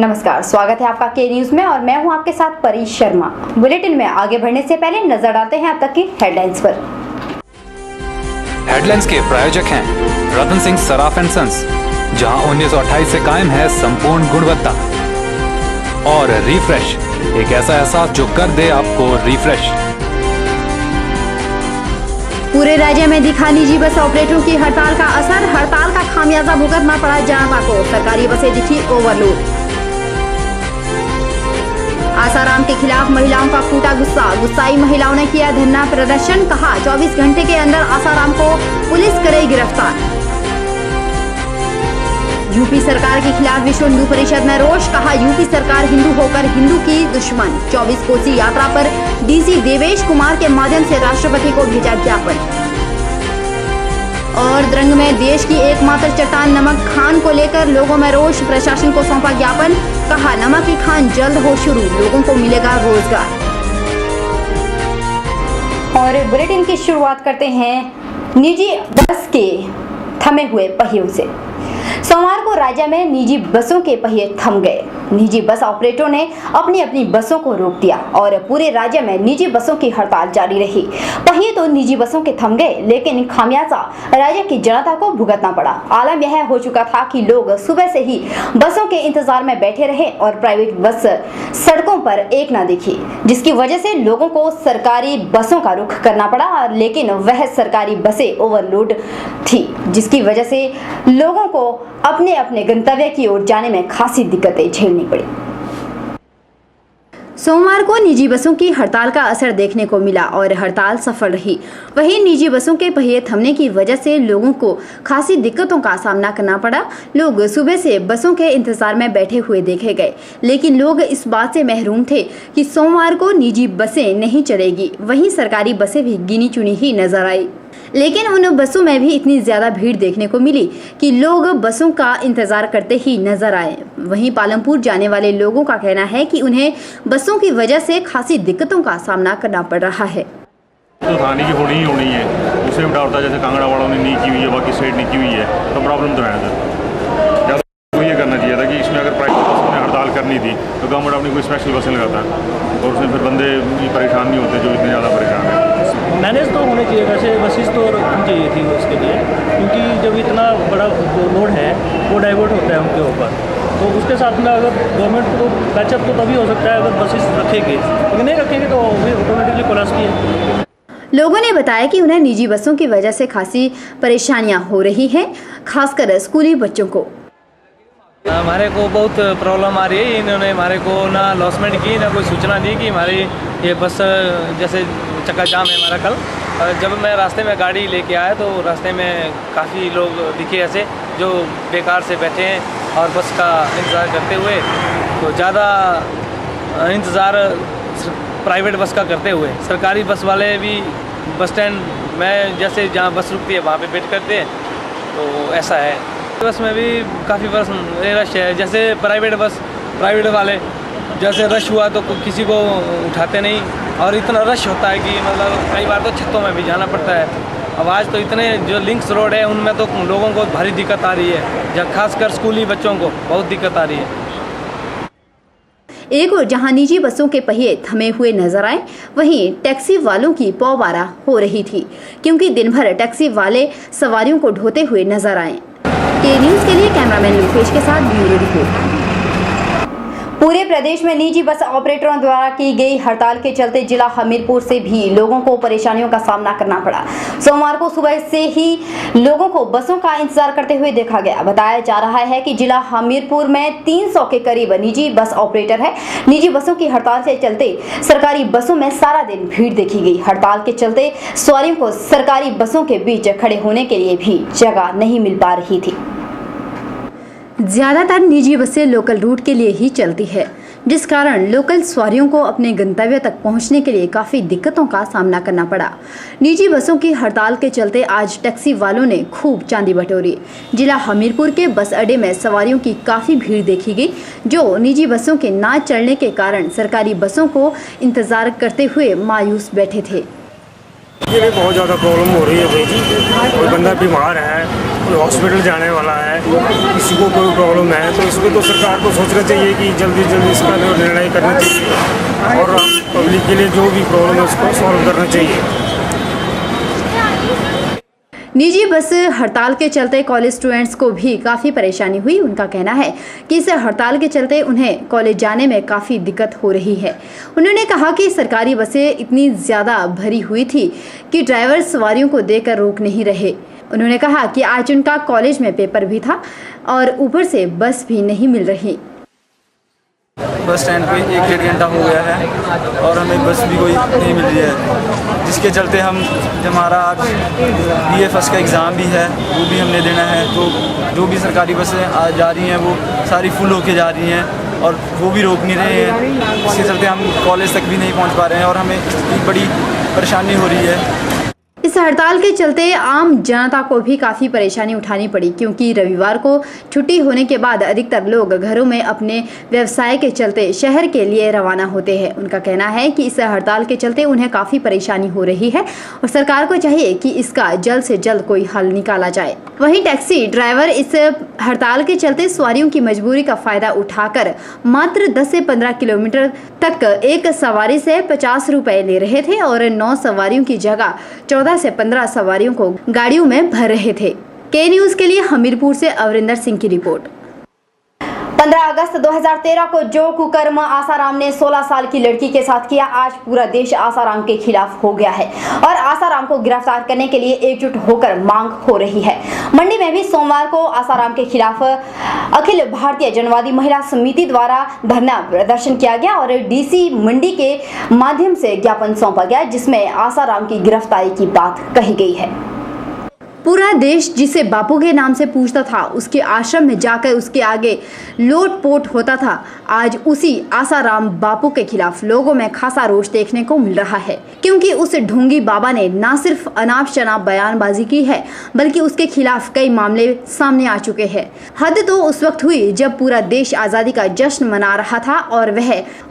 नमस्कार, स्वागत है आपका के न्यूज में और मैं हूं आपके साथ परी शर्मा। बुलेटिन में आगे बढ़ने से पहले नजर डालते हैं अब तक की हेडलाइंस पर। हेडलाइंस के प्रायोजक हैं रतन सिंह सराफ एंड सन्स, जहां 1928 से कायम है संपूर्ण गुणवत्ता, और रिफ्रेश, एक ऐसा एहसास जो कर दे आपको रिफ्रेश। पूरे राज्य में दिखा निजी बस ऑपरेटरों की हड़ताल का असर, हड़ताल का खामियाजा भुगतना पड़ा जनता को, सरकारी बसें दिखी ओवरलोड। आसाराम के खिलाफ महिलाओं का फूटा गुस्सा, गुस्साई महिलाओं ने किया धरना प्रदर्शन, कहा 24 घंटे के अंदर आसाराम को पुलिस करे गिरफ्तार। यूपी सरकार के खिलाफ विश्व हिंदू परिषद में रोष, कहा यूपी सरकार हिंदू होकर हिंदू की दुश्मन। 24 कोसी यात्रा पर डीसी देवेश कुमार के माध्यम से राष्ट्रपति को भेजा ज्ञापन। और द्रंग में देश की एकमात्र चट्टान नमक खान को लेकर लोगों में रोष, प्रशासन को सौंपा ज्ञापन, कहा नमक की खान जल्द हो शुरू, लोगों को मिलेगा रोजगार। और बुलेटिन की शुरुआत करते हैं निजी बस के थमे हुए पहियों से। सोमवार को राज्य में निजी बसों के पहिए थम गए। निजी बस ऑपरेटरों ने अपनी अपनी बसों को रोक दिया और पूरे राज्य में निजी बसों की हड़ताल जारी रही। पहिए तो निजी बसों के थम गए, लेकिन खामियाजा राज्य की जनता को भुगतना पड़ा। आलम यह हो चुका था कि लोग सुबह से ही बसों के इंतजार में बैठे रहे और प्राइवेट बस सड़कों पर एक न दिखी, जिसकी वजह से लोगों को सरकारी बसों का रुख करना पड़ा। लेकिन वह सरकारी बसें ओवरलोड थी, जिसकी वजह से लोगों को अपने अपने गंतव्य की ओर जाने में खासी दिक्कतें झेलनी पड़ी। सोमवार को निजी बसों की हड़ताल का असर देखने को मिला और हड़ताल सफल रही। वहीं निजी बसों के पहिए थमने की वजह से लोगों को खासी दिक्कतों का सामना करना पड़ा। लोग सुबह से बसों के इंतजार में बैठे हुए देखे गए, लेकिन लोग इस बात से महरूम थे कि सोमवार को निजी बसें नहीं चलेगी। वहीं सरकारी बसें भी गिनी चुनी ही नजर आई, लेकिन उन बसों में भी इतनी ज्यादा भीड़ देखने को मिली कि लोग बसों का इंतजार करते ही नजर आए। वहीं पालमपुर जाने वाले लोगों का कहना है कि उन्हें बसों की वजह से खासी दिक्कतों का सामना करना पड़ रहा है। तो थाने की होनी ही होनी है, उसे भी डाउट था, जैसे कांगड़ा वालों ने नहीं की हुई है, बाकी साइड नहीं की हुई है, तो प्रॉब्लम तो है सर। तो ये करना चाहिए था कि इसमें अगर प्राइवेट बसों ने हड़ताल करनी थी तो गवर्नमेंट अपनी कोई स्पेशल बसें लगाता और उसमें फिर बंदे परेशान नहीं होते जो इतने ज़्यादा परेशान हैं। मैनेज तो होने चाहिए, वैसे बसेस तो रखनी चाहिए थी उसके लिए, क्योंकि जब इतना बड़ा जो लोड है वो डाइवर्ट होता है उनके ऊपर, तो उसके साथ में अगर गवर्नमेंट को पैचअप तो तभी हो सकता है अगर बसेस रखेंगे, लेकिन नहीं रखेंगे तो भी ऑटोमेटिकली कोलैप्स की है। लोगों ने बताया कि उन्हें निजी बसों की वजह से खासी परेशानियां हो रही हैं, खासकर स्कूली बच्चों को। हमारे को बहुत प्रॉब्लम आ रही है। इन्होंने हमारे को ना लॉसमेंट की, ना कोई सूचना दी कि हमारी ये बस जैसे चक्का जाम है हमारा कल। जब मैं रास्ते में गाड़ी लेके आया तो रास्ते में काफ़ी लोग दिखे ऐसे जो बेकार से बैठे हैं और बस का इंतज़ार करते हुए, तो ज़्यादा इंतज़ार प्राइवेट बस का करते हुए। सरकारी बस वाले भी बस स्टैंड में जैसे जहाँ बस रुकती है वहाँ पे वेट करते हैं, तो ऐसा है। बस में भी काफ़ी बस रश है, जैसे प्राइवेट वाले जैसे रश हुआ तो किसी को उठाते नहीं, और इतना रश होता है कि मतलब कई बार तो छतों में भी जाना पड़ता है। अब आज तो इतने जो लिंक्स रोड है उनमें तो लोगों को भारी दिक्कत आ रही है, खासकर स्कूली बच्चों को बहुत दिक्कत आ रही है। एक और जहां निजी बसों के पहिए थमे हुए नजर आए, वहीं टैक्सी वालों की पौबारा हो रही थी, क्योंकि दिन भर टैक्सी वाले सवारियों को ढोते हुए नजर आए। के न्यूज के लिए कैमरामैन लोकेश के साथ ब्यूरो रिपोर्ट। पूरे प्रदेश में निजी बस ऑपरेटरों द्वारा की गई हड़ताल के चलते जिला हमीरपुर से भी लोगों को परेशानियों का सामना करना पड़ा। सोमवार को सुबह से ही लोगों को बसों का इंतजार करते हुए देखा गया। बताया जा रहा है कि जिला हमीरपुर में 300 के करीब निजी बस ऑपरेटर है। निजी बसों की हड़ताल से चलते सरकारी बसों में सारा दिन भीड़ देखी गई। हड़ताल के चलते सवारियों को सरकारी बसों के बीच खड़े होने के लिए भी जगह नहीं मिल पा रही थी। ज्यादातर निजी बसें लोकल रूट के लिए ही चलती है, जिस कारण लोकल सवारियों को अपने गंतव्य तक पहुंचने के लिए काफ़ी दिक्कतों का सामना करना पड़ा। निजी बसों की हड़ताल के चलते आज टैक्सी वालों ने खूब चांदी बटोरी। जिला हमीरपुर के बस अड्डे में सवारियों की काफ़ी भीड़ देखी गई, जो निजी बसों के ना चलने के कारण सरकारी बसों को इंतजार करते हुए मायूस बैठे थे। ये बहुत ज़्यादा प्रॉब्लम हो रही है भाई जी, कोई बंदा बीमार है कोई हॉस्पिटल जाने वाला है, किसी को कोई प्रॉब्लम है, तो इसमें तो सरकार को सोचना चाहिए कि जल्दी जल्दी इसका निर्णय करना चाहिए और पब्लिक के लिए जो भी प्रॉब्लम है उसको सॉल्व करना चाहिए। निजी बस हड़ताल के चलते कॉलेज स्टूडेंट्स को भी काफ़ी परेशानी हुई। उनका कहना है कि इस हड़ताल के चलते उन्हें कॉलेज जाने में काफ़ी दिक्कत हो रही है। उन्होंने कहा कि सरकारी बसें इतनी ज़्यादा भरी हुई थी कि ड्राइवर सवारियों को देकर रोक नहीं रहे। उन्होंने कहा कि आज उनका कॉलेज में पेपर भी था और ऊपर से बस भी नहीं मिल रही। बस स्टैंड पे 1-1.5 घंटा हो गया है और हमें बस भी कोई नहीं मिल रही है, जिसके चलते हम जब हमारा आज BA फर्स्ट का एग्ज़ाम भी है वो भी हमने देना है, तो जो भी सरकारी बसें आज जा रही हैं वो सारी फुल होके जा रही हैं और वो भी रोक नहीं रहे हैं, इसके चलते हम कॉलेज तक भी नहीं पहुंच पा रहे हैं और हमें इसकी बड़ी परेशानी हो रही है। इस हड़ताल के चलते आम जनता को भी काफ़ी परेशानी उठानी पड़ी, क्योंकि रविवार को छुट्टी होने के बाद अधिकतर लोग घरों में अपने व्यवसाय के चलते शहर के लिए रवाना होते हैं। उनका कहना है कि इस हड़ताल के चलते उन्हें काफ़ी परेशानी हो रही है और सरकार को चाहिए कि इसका जल्द से जल्द कोई हल निकाला जाए। वहीं टैक्सी ड्राइवर इस हड़ताल के चलते सवारियों की मजबूरी का फायदा उठाकर मात्र 10 से 15 किलोमीटर तक एक सवारी से 50 रुपए ले रहे थे और 9 सवारियों की जगह 14 से 15 सवारियों को गाड़ियों में भर रहे थे। के न्यूज के लिए हमीरपुर से अवरिंदर सिंह की रिपोर्ट। 15 अगस्त 2013 को जो कुकर्म आसाराम ने 16 साल की लड़की के साथ किया, आज पूरा देश आसाराम के खिलाफ हो गया है और आसाराम को गिरफ्तार करने के लिए एकजुट होकर मांग हो रही है। मंडी में भी सोमवार को आसाराम के खिलाफ अखिल भारतीय जनवादी महिला समिति द्वारा धरना प्रदर्शन किया गया और DC मंडी के माध्यम से ज्ञापन सौंपा गया, जिसमें आसाराम की गिरफ्तारी की बात कही गई है। पूरा देश जिसे बापू के नाम से पूछता था, उसके आश्रम में जाकर उसके आगे लोटपोट होता था, आज उसी आसाराम बापू के खिलाफ लोगों में खासा रोष देखने को मिल रहा है, क्योंकि उस ढोंगी बाबा ने न सिर्फ अनाप शनाप बयानबाजी की है बल्कि उसके खिलाफ कई मामले सामने आ चुके हैं। हद तो उस वक्त हुई जब पूरा देश आज़ादी का जश्न मना रहा था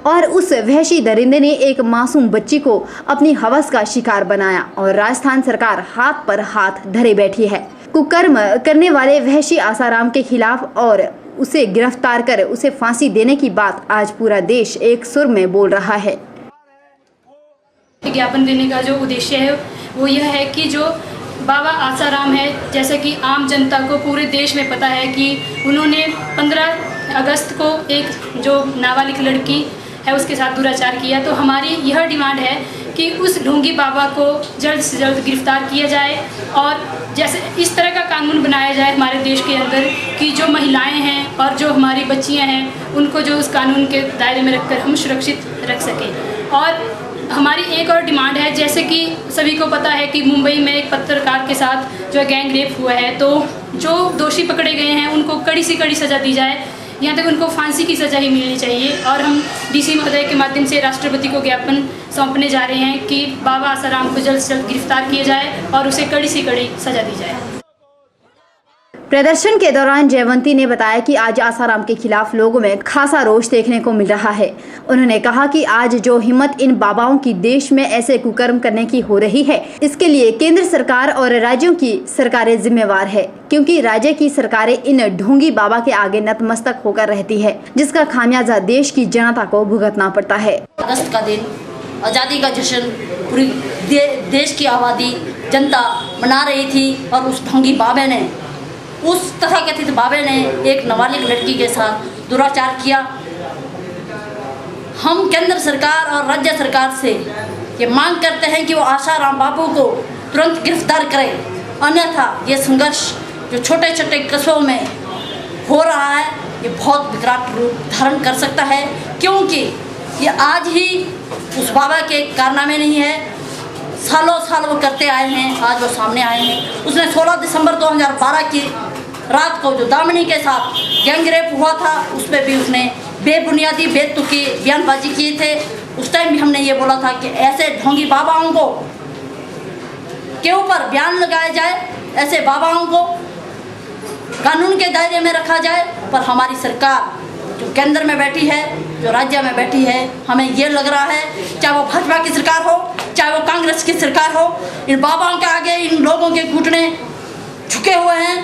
और उस वहशी दरिंदे ने एक मासूम बच्ची को अपनी हवस का शिकार बनाया और राजस्थान सरकार हाथ पर हाथ धरे बैठी है। कुकर्म करने वाले वहशी आसाराम के खिलाफ और उसे गिरफ्तार कर उसे फांसी देने की बात आज पूरा देश एक सुर में बोल रहा है। ज्ञापन देने का जो उद्देश्य है वो यह है कि जो बाबा आसाराम है, जैसे कि आम जनता को पूरे देश में पता है कि उन्होंने 15 अगस्त को एक जो नाबालिग लड़की है उसके साथ दुराचार किया, तो हमारी यह डिमांड है कि उस ढोंगी बाबा को जल्द से जल्द गिरफ्तार किया जाए और जैसे इस तरह का कानून बनाया जाए हमारे देश के अंदर कि जो महिलाएं हैं और जो हमारी बच्चियां हैं उनको जो उस कानून के दायरे में रखकर हम सुरक्षित रख सकें। और हमारी एक और डिमांड है, जैसे कि सभी को पता है कि मुंबई में एक पत्रकार के साथ जो गैंग रेप हुआ है, तो जो दोषी पकड़े गए हैं उनको कड़ी से कड़ी सज़ा दी जाए, यहाँ तक उनको फांसी की सज़ा ही मिलनी चाहिए। और हम DC महोदय के माध्यम से राष्ट्रपति को ज्ञापन सौंपने जा रहे हैं कि बाबा आसाराम को जल्द से जल्द गिरफ्तार किया जाए और उसे कड़ी से कड़ी सज़ा दी जाए। प्रदर्शन के दौरान जयवंती ने बताया कि आज आसाराम के खिलाफ लोगों में खासा रोष देखने को मिल रहा है। उन्होंने कहा कि आज जो हिम्मत इन बाबाओं की देश में ऐसे कुकर्म करने की हो रही है, इसके लिए केंद्र सरकार और राज्यों की सरकारें जिम्मेवार है, क्योंकि राज्य की सरकारें इन ढोंगी बाबा के आगे नतमस्तक होकर रहती है, जिसका खामियाजा देश की जनता को भुगतना पड़ता है। अगस्त का दिन आज़ादी का जश्न पूरी देश की आबादी जनता मना रही थी और उस ढोंगी बाबे ने, उस तथाकथित बाबे ने एक नाबालिग लड़की के साथ दुराचार किया। हम केंद्र सरकार और राज्य सरकार से ये मांग करते हैं कि वो आसाराम बापू को तुरंत गिरफ्तार करें, अन्यथा ये संघर्ष जो छोटे छोटे कस्बों में हो रहा है ये बहुत विकराल रूप धारण कर सकता है, क्योंकि ये आज ही उस बाबा के कारनामे नहीं है, सालों साल वो करते आए हैं, आज वो सामने आए हैं। उसने 16 दिसंबर 2012 की रात को जो दामिनी के साथ गैंग रेप हुआ था, उसमें भी उसने बेबुनियादी बेतुकी बयानबाजी किए थे। उस टाइम भी हमने ये बोला था कि ऐसे ढोंगी बाबाओं को के ऊपर बयान लगाया जाए, ऐसे बाबाओं को कानून के दायरे में रखा जाए। पर हमारी सरकार जो केंद्र में बैठी है, जो राज्य में बैठी है, हमें ये लग रहा है, चाहे वो भाजपा की सरकार हो, चाहे वो कांग्रेस की सरकार हो, इन बाबाओं के आगे इन लोगों के घुटने झुके हुए हैं।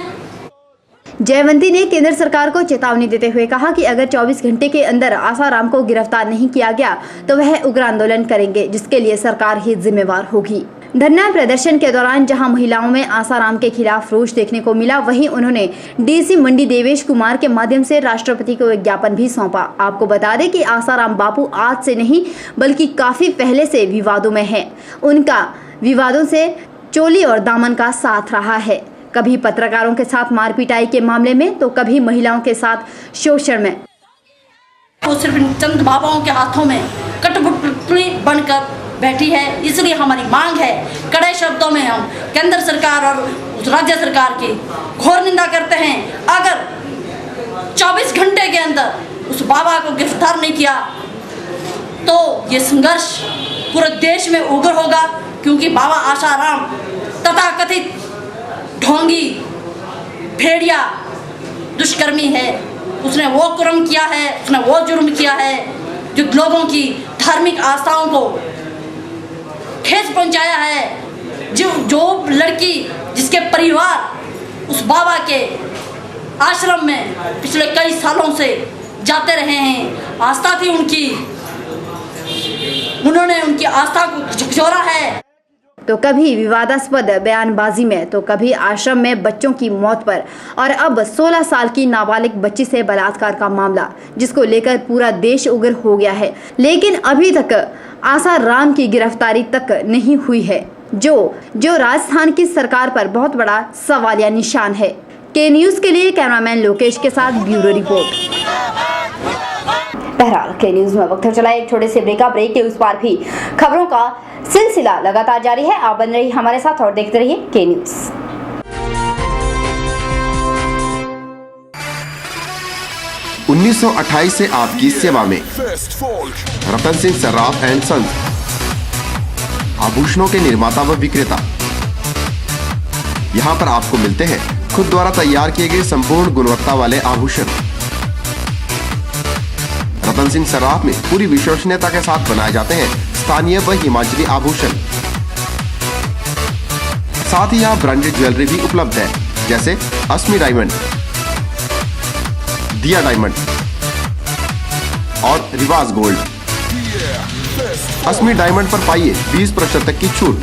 जयवंती ने केंद्र सरकार को चेतावनी देते हुए कहा कि अगर 24 घंटे के अंदर आसाराम को गिरफ्तार नहीं किया गया तो वह उग्र आंदोलन करेंगे, जिसके लिए सरकार ही जिम्मेवार होगी। धरना प्रदर्शन के दौरान जहां महिलाओं में आसाराम के खिलाफ रोष देखने को मिला, वहीं उन्होंने डीसी मंडी देवेश कुमार के माध्यम से राष्ट्रपति को एक ज्ञापन भी सौंपा। आपको बता दें कि आसाराम बापू आज से नहीं बल्कि काफी पहले से विवादों में है। उनका विवादों से चोली और दामन का साथ रहा है, कभी पत्रकारों के साथ मारपीटाई के मामले में तो कभी महिलाओं के साथ शोषण में। वो सिर्फ चंद बाबाओं के हाथों में कठपुतली बनकर बैठी है। इसलिए हमारी मांग है, कड़े शब्दों में हम केंद्र सरकार और राज्य सरकार की घोर निंदा करते हैं। अगर 24 घंटे के अंदर उस बाबा को गिरफ्तार नहीं किया तो ये संघर्ष पूरे देश में उग्र होगा, क्योंकि बाबा आसाराम तथाकथित ढोंगी भेड़िया दुष्कर्मी है। उसने वो कर्म किया है, उसने वो जुर्म किया है जो लोगों की धार्मिक आस्थाओं को ठेस पहुंचाया है। जो लड़की जिसके परिवार उस बाबा के आश्रम में पिछले कई सालों से जाते रहे हैं, आस्था थी उनकी, उन्होंने उनकी आस्था को झकझोरा है। तो कभी विवादास्पद बयानबाजी में तो कभी आश्रम में बच्चों की मौत पर, और अब 16 साल की नाबालिग बच्ची से बलात्कार का मामला, जिसको लेकर पूरा देश उग्र हो गया है। लेकिन अभी तक आसाराम की गिरफ्तारी तक नहीं हुई है, जो राजस्थान की सरकार पर बहुत बड़ा सवालिया निशान है। के न्यूज के लिए कैमरामैन लोकेश के साथ ब्यूरो रिपोर्ट। बहरहाल के न्यूज में वक्त चला एक छोटे से ब्रेक के उस पार भी खबरों का सिलसिला लगातार जारी है। आप बन रही हमारे साथ और देखते रहिए के न्यूज। 1928 से आपकी सेवा में रतन सिंह सर्राफ एंड सन्स, आभूषणों के निर्माता व विक्रेता। यहाँ पर आपको मिलते हैं खुद द्वारा तैयार किए गए संपूर्ण गुणवत्ता वाले आभूषण। रतन सिंह सर्राफ में पूरी विश्वसनीयता के साथ बनाए जाते हैं स्थानीय व हिमाचली आभूषण। साथ ही यहाँ ब्रांडेड ज्वेलरी भी उपलब्ध है, जैसे अस्मी डायमंड, दिया डायमंड और रिवाज गोल्ड। अस्मी डायमंड पर पाइए 20% तक की छूट।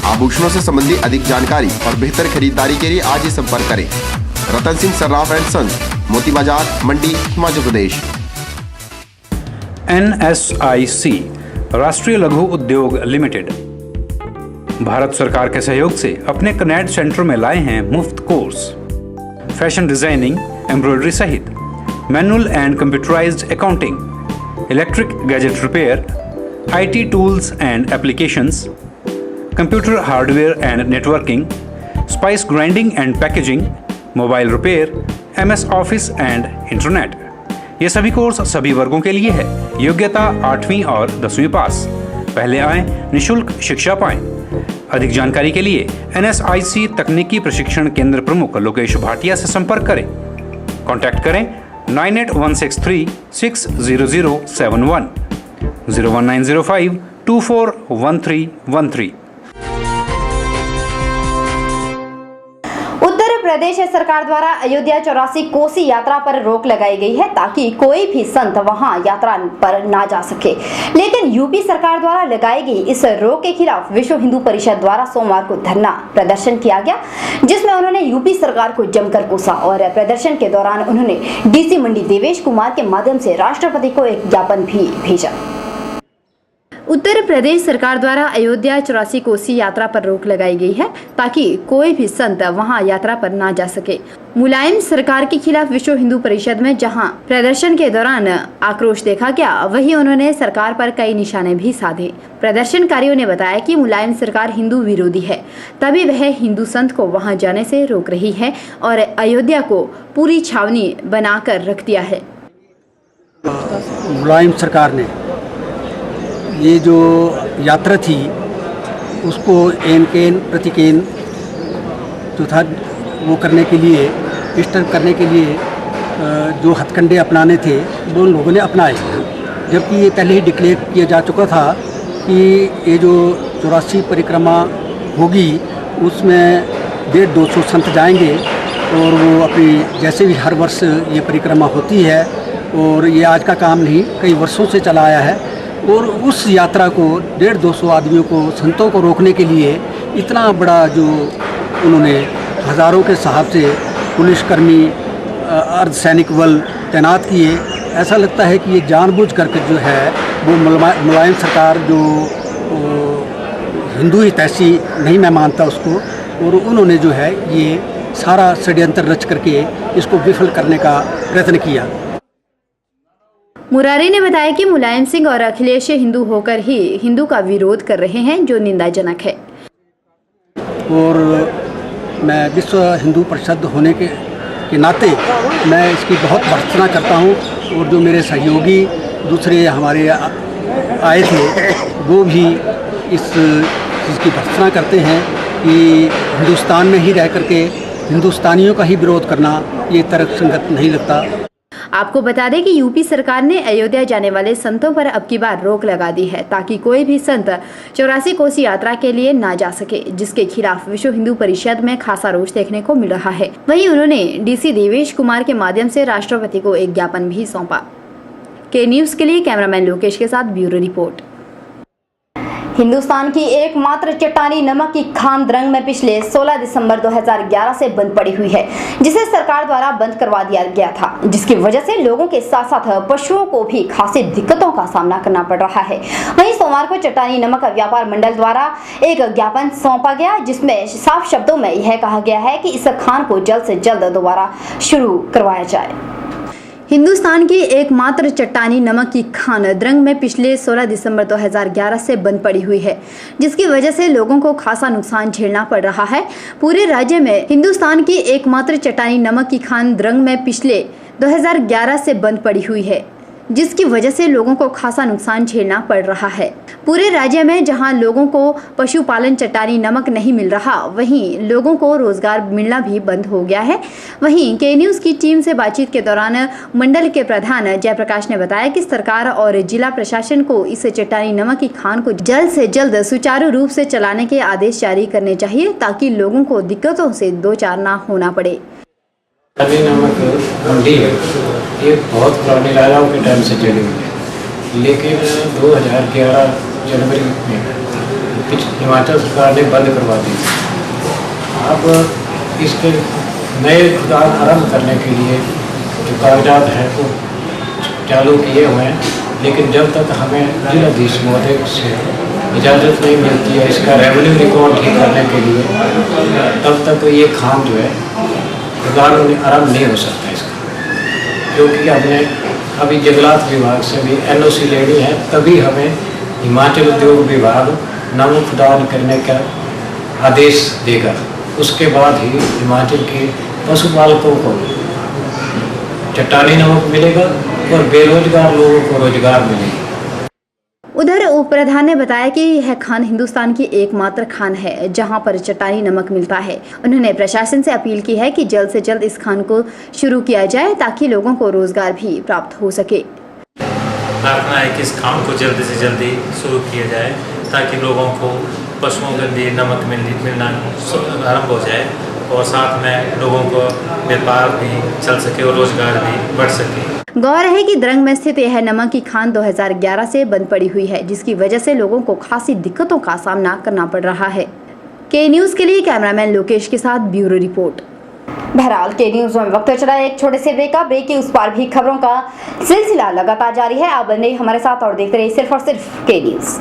आभूषणों से संबंधित अधिक जानकारी और बेहतर खरीदारी के लिए आज ही संपर्क करें। रतन सिंह सर्राफ एंड सन्स, मोती बाजार, मंडी, हिमाचल प्रदेश। NSIC राष्ट्रीय लघु उद्योग लिमिटेड भारत सरकार के सहयोग से अपने कनेक्ट सेंटर में लाए हैं मुफ्त कोर्स फैशन डिजाइनिंग, एम्ब्रॉयडरी सहित manual and computerised accounting, electric gadget repair, IT tools and applications, computer hardware and networking, spice grinding and packaging, mobile repair, MS office and internet. ये सभी course सभी वर्गों के लिए है। योग्यता 8वीं और 10वीं पास। पहले आएं, निशुल्क शिक्षा पाएं। अधिक जानकारी के लिए NSIC तकनीकी प्रशिक्षण केंद्र प्रमुख लोकेश भाटिया से संपर्क करें। कॉन्टैक्ट करें 9816360071, 01905241313। प्रदेश सरकार द्वारा अयोध्या 84 कोसी यात्रा पर रोक लगाई गई है ताकि कोई भी संत वहां यात्रा पर ना जा सके। लेकिन यूपी सरकार द्वारा लगाई गई इस रोक के खिलाफ विश्व हिंदू परिषद द्वारा सोमवार को धरना प्रदर्शन किया गया, जिसमें उन्होंने यूपी सरकार को जमकर कोसा और प्रदर्शन के दौरान उन्होंने डीसी मंडी देवेश कुमार के माध्यम से राष्ट्रपति को एक ज्ञापन भी भेजा। उत्तर प्रदेश सरकार द्वारा अयोध्या 84 कोसी यात्रा पर रोक लगाई गई है ताकि कोई भी संत वहां यात्रा पर ना जा सके। मुलायम सरकार के खिलाफ विश्व हिंदू परिषद में जहां प्रदर्शन के दौरान आक्रोश देखा गया, वहीं उन्होंने सरकार पर कई निशाने भी साधे। प्रदर्शनकारियों ने बताया कि मुलायम सरकार हिंदू विरोधी है, तभी वह हिंदू संत को वहां जाने से रोक रही है और अयोध्या को पूरी छावनी बनाकर रख दिया है। मुलायम सरकार ने ये जो यात्रा थी उसको एन केन प्रतिकेन जो था वो करने के लिए, डिस्टर्ब करने के लिए जो हथकंडे अपनाने थे वो लोगों ने अपनाए, जबकि ये पहले ही डिक्लेयर किया जा चुका था कि ये जो 84 परिक्रमा होगी उसमें 150-200 संत जाएंगे और वो अपनी जैसे भी हर वर्ष ये परिक्रमा होती है, और ये आज का काम नहीं, कई वर्षों से चला आया है। और उस यात्रा को 150-200 आदमियों को, संतों को रोकने के लिए इतना बड़ा जो उन्होंने हज़ारों के हिसाब से पुलिसकर्मी, अर्धसैनिक बल तैनात किए। ऐसा लगता है कि ये जानबूझ करके जो है वो मुलायम सरकार जो हिंदू हितैषी नहीं मैं मानता उसको, और उन्होंने जो है ये सारा षड्यंत्र रच करके इसको विफल करने का प्रयत्न किया। मुरारी ने बताया कि मुलायम सिंह और अखिलेश हिंदू होकर ही हिंदू का विरोध कर रहे हैं, जो निंदाजनक है। और मैं विश्व हिंदू परिषद होने के नाते मैं इसकी बहुत भर्त्सना करता हूँ, और जो मेरे सहयोगी दूसरे हमारे आए थे वो भी इस चीज़ की भर्त्सना करते हैं कि हिंदुस्तान में ही रह करके हिंदुस्तानियों का ही विरोध करना ये तर्कसंगत नहीं लगता। आपको बता दें कि यूपी सरकार ने अयोध्या जाने वाले संतों पर अब की बार रोक लगा दी है, ताकि कोई भी संत 84 कोसी यात्रा के लिए ना जा सके, जिसके खिलाफ विश्व हिंदू परिषद में खासा रोष देखने को मिल रहा है। वहीं उन्होंने डीसी देवेश कुमार के माध्यम से राष्ट्रपति को एक ज्ञापन भी सौंपा। के न्यूज के लिए कैमरामैन लोकेश के साथ ब्यूरो रिपोर्ट। हिंदुस्तान की एकमात्र चट्टानी नमक की खान द्रंग में पिछले 16 दिसंबर 2011 से बंद पड़ी हुई है, जिसे सरकार द्वारा बंद करवा दिया गया था, जिसकी वजह से लोगों के साथ साथ पशुओं को भी खासी दिक्कतों का सामना करना पड़ रहा है। वहीं सोमवार को चट्टानी नमक व्यापार मंडल द्वारा एक ज्ञापन सौंपा गया, जिसमें साफ शब्दों में यह कहा गया है कि इस खान को जल्द से जल्द दोबारा शुरू करवाया जाए। हिंदुस्तान की एकमात्र चट्टानी नमक की खान द्रंग में पिछले 16 दिसंबर 2011 से बंद पड़ी हुई है, जिसकी वजह से लोगों को खासा नुकसान झेलना पड़ रहा है। पूरे राज्य में हिंदुस्तान की एकमात्र चट्टानी नमक की खान द्रंग में पिछले 2011 से बंद पड़ी हुई है, जिसकी वजह से लोगों को खासा नुकसान झेलना पड़ रहा है। पूरे राज्य में जहां लोगों को पशुपालन चट्टानी नमक नहीं मिल रहा, वहीं लोगों को रोजगार मिलना भी बंद हो गया है। वहीं के न्यूज की टीम से बातचीत के दौरान मंडल के प्रधान जयप्रकाश ने बताया कि सरकार और जिला प्रशासन को इस चट्टानी नमक की खान को जल्द से जल्द सुचारू रूप से चलाने के आदेश जारी करने चाहिए, ताकि लोगों को दिक्कतों से दो चार ना होना पड़े। नमक मंडी है, ये बहुत पुराने राजाओं के टाइम से चली हुई है, लेकिन 2011 जनवरी में हिमाचल सरकार ने बंद करवा दी। अब इसके नए खुदान आरम्भ करने के लिए जो कागजात हैं वो चालू किए हुए हैं, लेकिन जब तक हमें जिलाधीश महोदय से इजाज़त नहीं मिलती है इसका रेवेन्यू रिकॉर्ड ठीक करने के लिए, तब तक ये खान जो है खुदान आरम्भ नहीं हो सकता इसका, क्योंकि हमने अभी जंगलात विभाग से भी NOC लेनी है, तभी हमें हिमाचल उद्योग विभाग नमक खुदान करने का आदेश देगा। उसके बाद ही हिमाचल के पशुपालकों को चट्टानी नमक मिलेगा और बेरोजगार लोगों को रोजगार मिलेगा। उधर उप प्रधान ने बताया कि यह खान हिंदुस्तान की एकमात्र खान है जहां पर चट्टानी नमक मिलता है। उन्होंने प्रशासन से अपील की है कि जल्द से जल्द इस खान को शुरू किया जाए, ताकि लोगों को रोजगार भी प्राप्त हो सके। प्रार्थना है कि इस काम को जल्दी से जल्दी शुरू किया जाए, ताकि लोगों को पशुओं के लिए नमक मिलना आरम्भ हो जाए, और साथ में लोगों को व्यापार भी चल सके और रोजगार भी बढ़ सके। गौर है कि द्रंग में स्थित यह नमक की खान 2011 से बंद पड़ी हुई है, जिसकी वजह से लोगों को खासी दिक्कतों का सामना करना पड़ रहा है। के न्यूज के लिए कैमरामैन लोकेश के साथ ब्यूरो रिपोर्ट। बहरहाल के न्यूज में वक्त चला एक छोटे से ब्रेक का। ब्रेक के उस पार भी खबरों का सिलसिला लगातार जारी है। आप बने हमारे साथ और देखते रहिए सिर्फ और सिर्फ के न्यूज।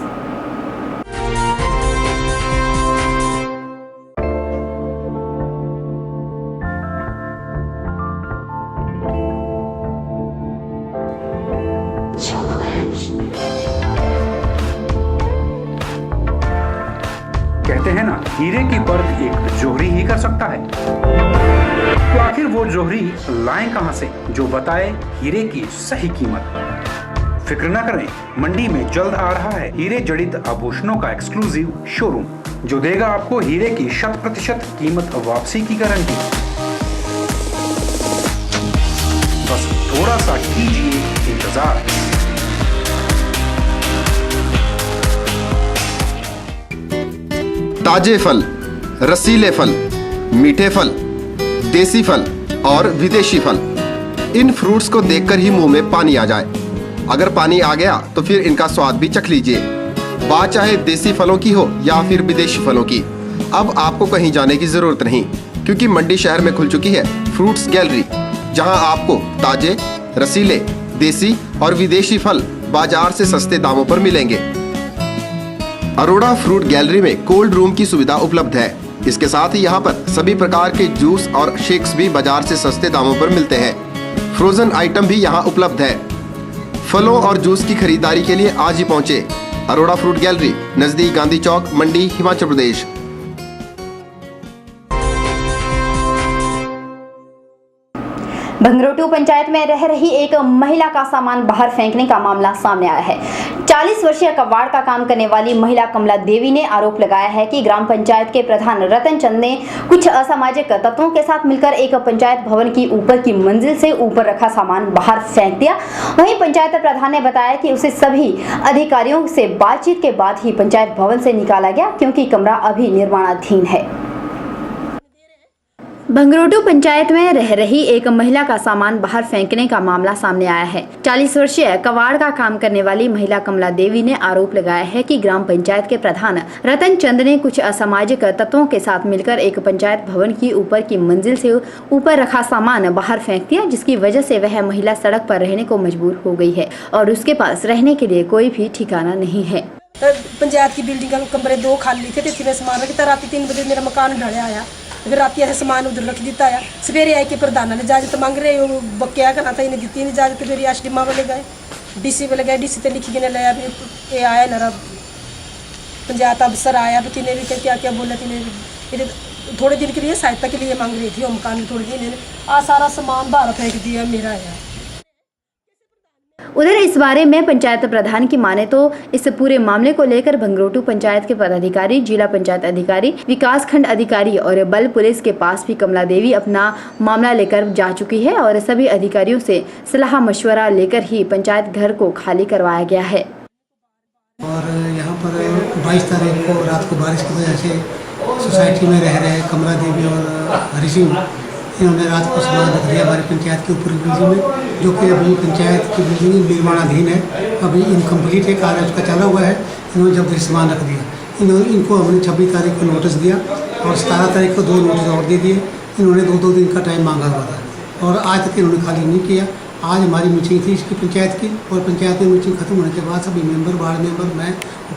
कहते हैं ना, हीरे की परख एक जोहरी ही कर सकता है। तो आखिर वो जोहरी लाएं कहां से जो बताए हीरे की सही कीमत। फिक्र न करें, मंडी में जल्द आ रहा है हीरे जड़ित आभूषणों का एक्सक्लूसिव शोरूम, जो देगा आपको हीरे की 100% कीमत वापसी की गारंटी। बस थोड़ा सा कीजिए इंतजार। ताजे फल, रसीले फल, मीठे फल, देसी फल और विदेशी फल। इन फ्रूट्स को देखकर ही मुंह में पानी आ जाए। अगर पानी आ गया तो फिर इनका स्वाद भी चख लीजिए। बात चाहे देसी फलों की हो या फिर विदेशी फलों की, अब आपको कहीं जाने की जरूरत नहीं, क्योंकि मंडी शहर में खुल चुकी है फ्रूट्स गैलरी, जहां आपको ताजे, रसीले, देसी और विदेशी फल बाजार से सस्ते दामों पर मिलेंगे। अरोड़ा फ्रूट गैलरी में कोल्ड रूम की सुविधा उपलब्ध है। इसके साथ ही यहाँ पर सभी प्रकार के जूस और शेक्स भी बाजार से सस्ते दामों पर मिलते हैं। फ्रोजन आइटम भी यहाँ उपलब्ध है। फलों और जूस की खरीदारी के लिए आज ही पहुँचे अरोड़ा फ्रूट गैलरी, नजदीक गांधी चौक, मंडी, हिमाचल प्रदेश। भंगरोटू पंचायत में रह रही एक महिला का सामान बाहर फेंकने का मामला सामने आया है। 40 वर्षीय कबाड़ का काम करने वाली महिला कमला देवी ने आरोप लगाया है कि ग्राम पंचायत के प्रधान रतन चंद ने कुछ असामाजिक तत्वों के साथ मिलकर एक पंचायत भवन की ऊपर की मंजिल से ऊपर रखा सामान बाहर फेंक दिया। वहीं पंचायत प्रधान ने बताया कि उसे सभी अधिकारियों से बातचीत के बाद ही पंचायत भवन से निकाला गया, क्योंकि कमरा अभी निर्माणाधीन है। भंगरोटू पंचायत में रह रही एक महिला का सामान बाहर फेंकने का मामला सामने आया है। 40 वर्षीय कबाड़ का काम करने वाली महिला कमला देवी ने आरोप लगाया है कि ग्राम पंचायत के प्रधान रतन चंद ने कुछ असामाजिक तत्वों के साथ मिलकर एक पंचायत भवन की ऊपर की मंजिल से ऊपर रखा सामान बाहर फेंक दिया, जिसकी वजह से वह महिला सड़क पर रहने को मजबूर हो गई है और उसके पास रहने के लिए कोई भी ठिकाना नहीं है। पंचायत की बिल्डिंग का कमरे 2 खाली थे, इसमें सामान रखता। रात 3 बजे मेरा मकान ढले आया, फिर रात ऐसे सामान उधर रख देता है। सवेरे आए के प्रधान ने इजाजत मांग रहे हो, क्या करना था, इन्हें दी इजाजत। फिर एसडी वाले गए, डीसी वाले गए, डीसी तो लिखी के लाया। फिर ये आया ना पंचायत अफसर आया, तो तिन्हें भी क्या क्या बोला। तिन्हें थोड़े दिन के लिए सहायता के लिए मांग रही थी, वो मकान थोड़े दिन सारा सामान बाहर फेंक दिया मेरा है। उधर इस बारे में पंचायत प्रधान की माने तो इस पूरे मामले को लेकर भंगरोटू पंचायत के पदाधिकारी, जिला पंचायत अधिकारी, विकास खंड अधिकारी और बल पुलिस के पास भी कमला देवी अपना मामला लेकर जा चुकी है और सभी अधिकारियों से सलाह मशवरा लेकर ही पंचायत घर को खाली करवाया गया है। और यहाँ पर 22 तारीख को रात को बारिश की वजह से सोसाइटी में रह रहे कमला देवी और हरि सिंह, इन्होंने रात को सामान रख दिया हमारी पंचायत के ऊपर बिल्डिंग में, जो कि अभी पंचायत की बिल्डिंग निर्माणाधीन है, अभी इनकम्प्लीट है, कार्य उसका चला हुआ है। इन्होंने जब सामान रख दिया, इनको हमने 26 तारीख को नोटिस दिया और 17 तारीख को 2 नोटिस और दे दिए। इन्होंने 2 दिन का टाइम मांगा हुआ था और आज तक इन्होंने खाली नहीं किया। आज हमारी मीटिंग थी इसकी पंचायत की, और पंचायत में मीटिंग खत्म होने के बाद सभी मेंबर, वार्ड मेंबर, मैं,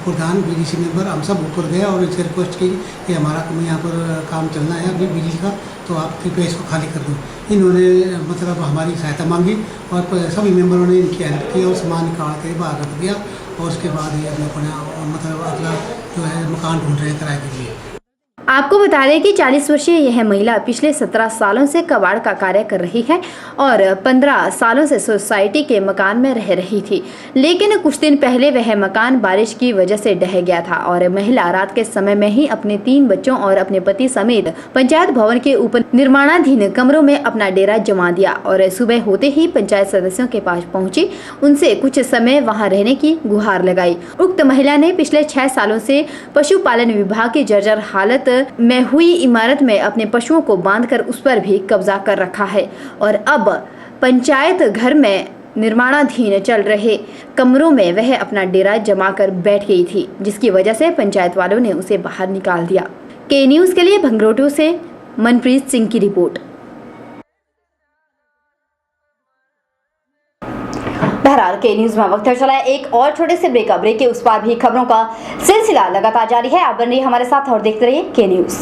प्रधान, बीडीसी मेंबर, हम सब ऊपर गए और इनसे रिक्वेस्ट की कि हमारा यहाँ पर काम चलना है अभी बिजली का, तो आप कृपया इसको खाली कर दो। इन्होंने मतलब हमारी सहायता मांगी और सभी मेंबरों ने इनकी हेल्प की और सामान निकाल के बाहर रख दिया, और उसके बाद ये अपने मतलब अगला जो है मकान ढूंढ रहे हैं किराए के लिए। आपको बता दें कि 40 वर्षीय यह महिला पिछले 17 सालों से कबाड़ का कार्य कर रही है और 15 सालों से सोसाइटी के मकान में रह रही थी, लेकिन कुछ दिन पहले वह मकान बारिश की वजह से ढह गया था और महिला रात के समय में ही अपने 3 बच्चों और अपने पति समेत पंचायत भवन के ऊपर निर्माणाधीन कमरों में अपना डेरा जमा दिया और सुबह होते ही पंचायत सदस्यों के पास पहुंची, उनसे कुछ समय वहां रहने की गुहार लगाई। उक्त महिला ने पिछले 6 सालों से पशुपालन विभाग की जर्जर हालत में हुई इमारत में अपने पशुओं को बांधकर उस पर भी कब्जा कर रखा है और अब पंचायत घर में निर्माणाधीन चल रहे कमरों में वह अपना डेरा जमा कर बैठ गई थी, जिसकी वजह से पंचायत वालों ने उसे बाहर निकाल दिया। के न्यूज़ के लिए भंगरोटू से मनप्रीत सिंह की रिपोर्ट। बहरहाल के न्यूज में वक्त चला है एक और छोटे से ब्रेक के उस पार भी खबरों का सिलसिला लगातार जारी है। आप बन रहिए हमारे साथ और देखते रहिए के न्यूज।